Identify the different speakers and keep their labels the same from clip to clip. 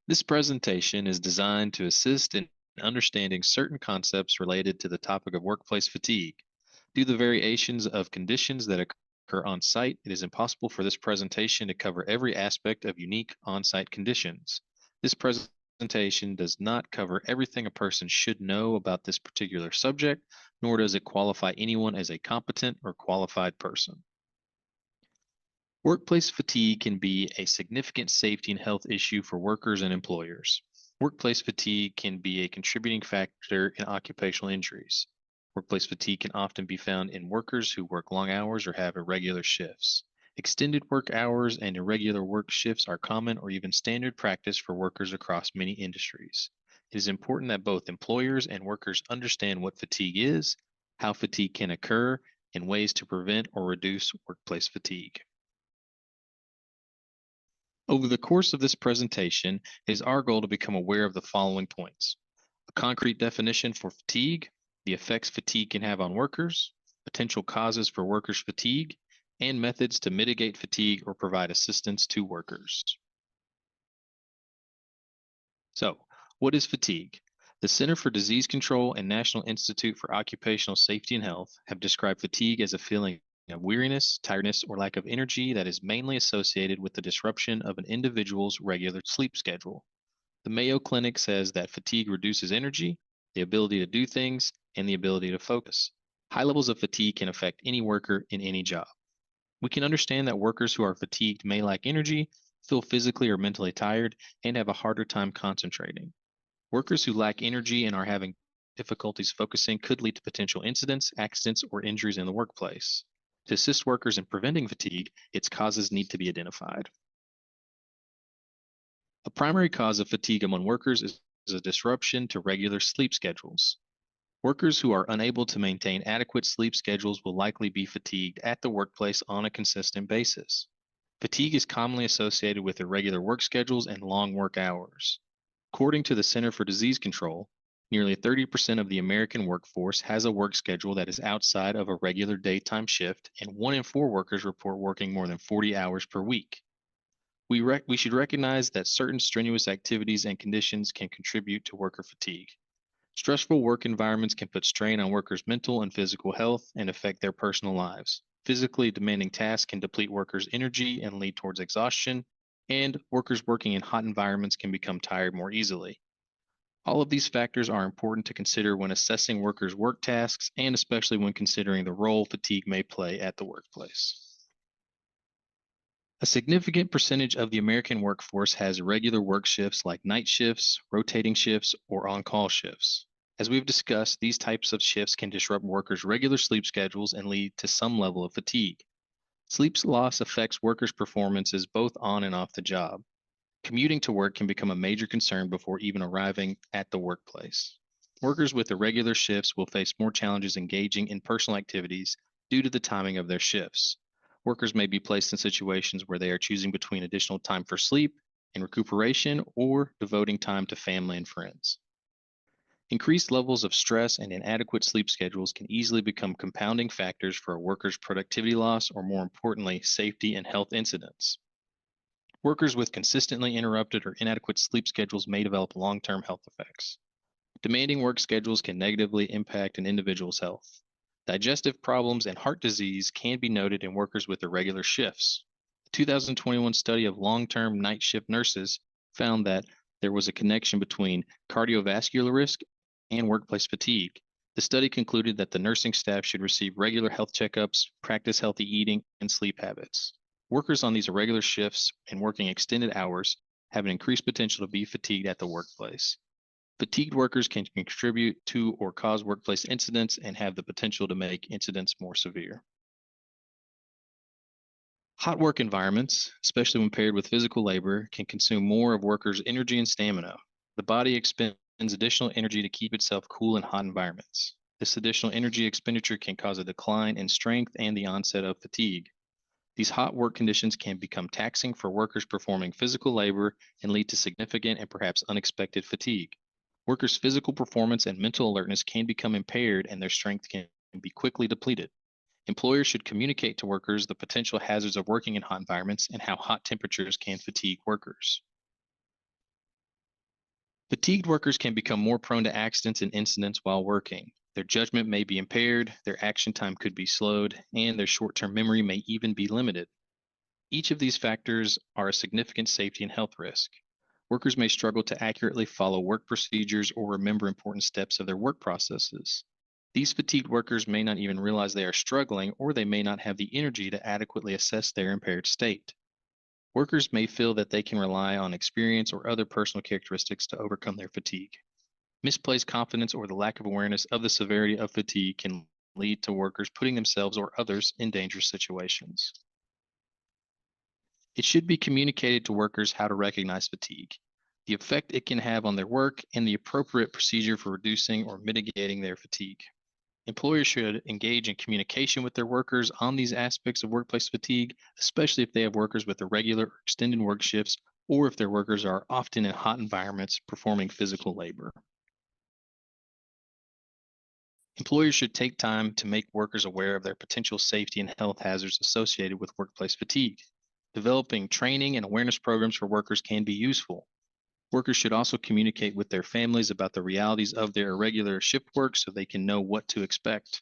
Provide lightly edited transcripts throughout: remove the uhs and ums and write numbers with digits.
Speaker 1: This presentation is designed to assist in understanding certain concepts related to the topic of workplace fatigue. Due to the variations of conditions that occur on site, it is impossible for this presentation to cover every aspect of unique on site conditions. This presentation does not cover everything a person should know about this particular subject, nor does it qualify anyone as a competent or qualified person. Workplace fatigue can be a significant safety and health issue for workers and employers. Workplace fatigue can be a contributing factor in occupational injuries. Workplace fatigue can often be found in workers who work long hours or have irregular shifts. Extended work hours and irregular work shifts are common or even standard practice for workers across many industries. It is important that both employers and workers understand what fatigue is, how fatigue can occur, and ways to prevent or reduce workplace fatigue. Over the course of this presentation, it is our goal to become aware of the following points: a concrete definition for fatigue, the effects fatigue can have on workers, potential causes for workers' fatigue, and methods to mitigate fatigue or provide assistance to workers. So, what is fatigue? The Center for Disease Control and National Institute for Occupational Safety and Health have described fatigue as a feeling of weariness, tiredness, or lack of energy that is mainly associated with the disruption of an individual's regular sleep schedule. The Mayo Clinic says that fatigue reduces energy, the ability to do things, and the ability to focus. High levels of fatigue can affect any worker in any job. We can understand that workers who are fatigued may lack energy, feel physically or mentally tired, and have a harder time concentrating. Workers who lack energy and are having difficulties focusing could lead to potential incidents, accidents, or injuries in the workplace. To assist workers in preventing fatigue, its causes need to be identified. A primary cause of fatigue among workers is a disruption to regular sleep schedules. Workers who are unable to maintain adequate sleep schedules will likely be fatigued at the workplace on a consistent basis. Fatigue is commonly associated with irregular work schedules and long work hours. According to the Center for Disease Control, nearly 30% of the American workforce has a work schedule that is outside of a regular daytime shift, and 1 in 4 workers report working more than 40 hours per week. We should recognize that certain strenuous activities and conditions can contribute to worker fatigue. Stressful work environments can put strain on workers' mental and physical health and affect their personal lives. Physically demanding tasks can deplete workers' energy and lead towards exhaustion, and workers working in hot environments can become tired more easily. All of these factors are important to consider when assessing workers' work tasks and especially when considering the role fatigue may play at the workplace. A significant percentage of the American workforce has irregular work shifts like night shifts, rotating shifts, or on call shifts. As we've discussed, these types of shifts can disrupt workers' regular sleep schedules and lead to some level of fatigue. Sleep loss affects workers' performances both on and off the job. Commuting to work can become a major concern before even arriving at the workplace. Workers with irregular shifts will face more challenges engaging in personal activities due to the timing of their shifts. Workers may be placed in situations where they are choosing between additional time for sleep and recuperation or devoting time to family and friends. Increased levels of stress and inadequate sleep schedules can easily become compounding factors for a worker's productivity loss or, more importantly, safety and health incidents. Workers with consistently interrupted or inadequate sleep schedules may develop long-term health effects. Demanding work schedules can negatively impact an individual's health. Digestive problems and heart disease can be noted in workers with irregular shifts. A 2021 study of long-term night shift nurses found that there was a connection between cardiovascular risk and workplace fatigue. The study concluded that the nursing staff should receive regular health checkups, practice healthy eating, and sleep habits. Workers on these irregular shifts and working extended hours have an increased potential to be fatigued at the workplace. Fatigued workers can contribute to or cause workplace incidents and have the potential to make incidents more severe. Hot work environments, especially when paired with physical labor, can consume more of workers' energy and stamina. The body expends additional energy to keep itself cool in hot environments. This additional energy expenditure can cause a decline in strength and the onset of fatigue. These hot work conditions can become taxing for workers performing physical labor and lead to significant and perhaps unexpected fatigue. Workers' physical performance and mental alertness can become impaired and their strength can be quickly depleted. Employers should communicate to workers the potential hazards of working in hot environments and how hot temperatures can fatigue workers. Fatigued workers can become more prone to accidents and incidents while working. Their judgment may be impaired, their action time could be slowed, and their short term memory may even be limited. Each of these factors are a significant safety and health risk. Workers may struggle to accurately follow work procedures or remember important steps of their work processes. These fatigued workers may not even realize they are struggling, or they may not have the energy to adequately assess their impaired state. Workers may feel that they can rely on experience or other personal characteristics to overcome their fatigue. Misplaced confidence or the lack of awareness of the severity of fatigue can lead to workers putting themselves or others in dangerous situations. It should be communicated to workers how to recognize fatigue, the effect it can have on their work, and the appropriate procedure for reducing or mitigating their fatigue. Employers should engage in communication with their workers on these aspects of workplace fatigue, especially if they have workers with irregular or extended work shifts, or if their workers are often in hot environments performing physical labor. Employers should take time to make workers aware of their potential safety and health hazards associated with workplace fatigue. Developing training and awareness programs for workers can be useful. Workers should also communicate with their families about the realities of their irregular shift work so they can know what to expect.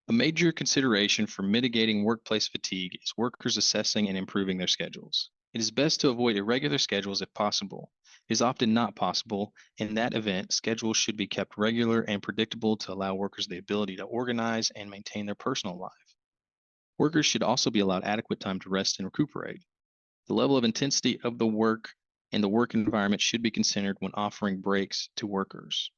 Speaker 1: A major consideration for mitigating workplace fatigue is workers assessing and improving their schedules. It is best to avoid irregular schedules if possible. It is often not possible. In that event, schedules should be kept regular and predictable to allow workers the ability to organize and maintain their personal life. Workers should also be allowed adequate time to rest and recuperate. The level of intensity of the work and the work environment should be considered when offering breaks to workers.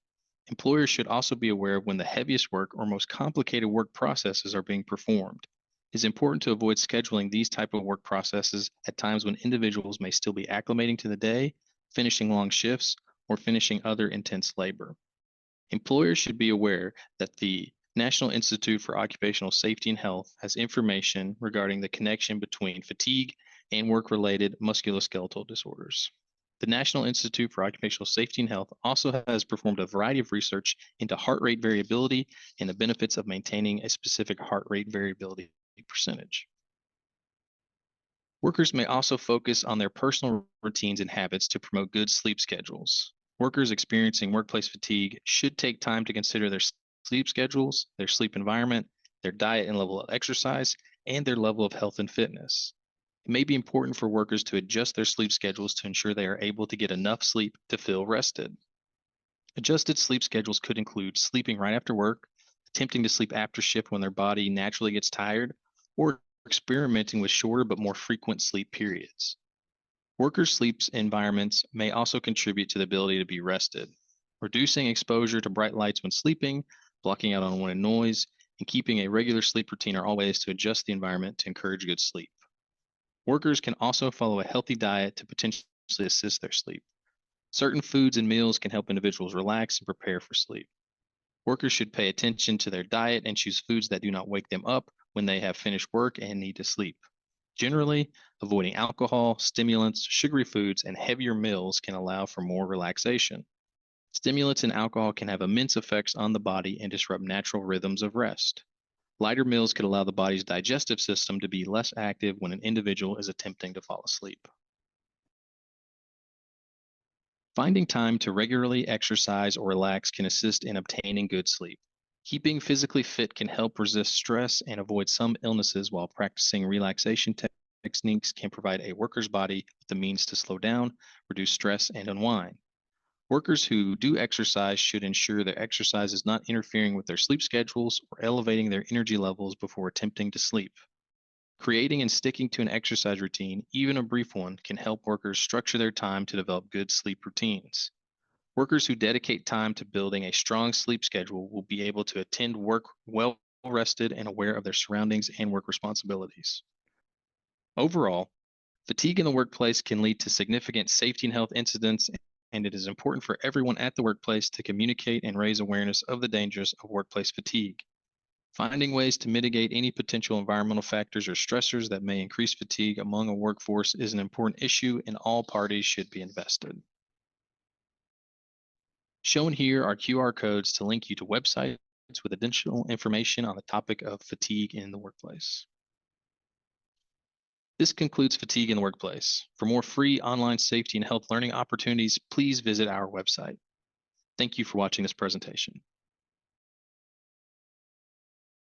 Speaker 1: Employers should also be aware of when the heaviest work or most complicated work processes are being performed. It is important to avoid scheduling these type of work processes at times when individuals may still be acclimating to the day, finishing long shifts, or finishing other intense labor. Employers should be aware that the National Institute for Occupational Safety and Health has information regarding the connection between fatigue and work-related musculoskeletal disorders. The National Institute for Occupational Safety and Health also has performed a variety of research into heart rate variability and the benefits of maintaining a specific heart rate variability percentage. Workers may also focus on their personal routines and habits to promote good sleep schedules. Workers experiencing workplace fatigue should take time to consider their sleep schedules, their sleep environment, their diet and level of exercise, and their level of health and fitness. It may be important for workers to adjust their sleep schedules to ensure they are able to get enough sleep to feel rested. Adjusted sleep schedules could include sleeping right after work, attempting to sleep after shift when their body naturally gets tired, or experimenting with shorter but more frequent sleep periods. Workers' sleep environments may also contribute to the ability to be rested. Reducing exposure to bright lights when sleeping, blocking out unwanted noise, and keeping a regular sleep routine are all ways to adjust the environment to encourage good sleep. Workers can also follow a healthy diet to potentially assist their sleep. Certain foods and meals can help individuals relax and prepare for sleep. Workers should pay attention to their diet and choose foods that do not wake them up when they have finished work and need to sleep. Generally, avoiding alcohol, stimulants, sugary foods, and heavier meals can allow for more relaxation. Stimulants and alcohol can have immense effects on the body and disrupt natural rhythms of rest. Lighter meals could allow the body's digestive system to be less active when an individual is attempting to fall asleep. Finding time to regularly exercise or relax can assist in obtaining good sleep. Keeping physically fit can help resist stress and avoid some illnesses, while practicing relaxation techniques can provide a worker's body with the means to slow down, reduce stress, and unwind. Workers who do exercise should ensure their exercise is not interfering with their sleep schedules or elevating their energy levels before attempting to sleep. Creating and sticking to an exercise routine, even a brief one, can help workers structure their time to develop good sleep routines. Workers who dedicate time to building a strong sleep schedule will be able to attend work well rested and aware of their surroundings and work responsibilities. Overall, fatigue in the workplace can lead to significant safety and health incidents, and it is important for everyone at the workplace to communicate and raise awareness of the dangers of workplace fatigue. Finding ways to mitigate any potential environmental factors or stressors that may increase fatigue among a workforce is an important issue, and all parties should be invested. Shown here are QR codes to link you to websites with additional information on the topic of fatigue in the workplace. This concludes fatigue in the workplace. For more free online safety and health learning opportunities, please visit our website. Thank you for watching this presentation.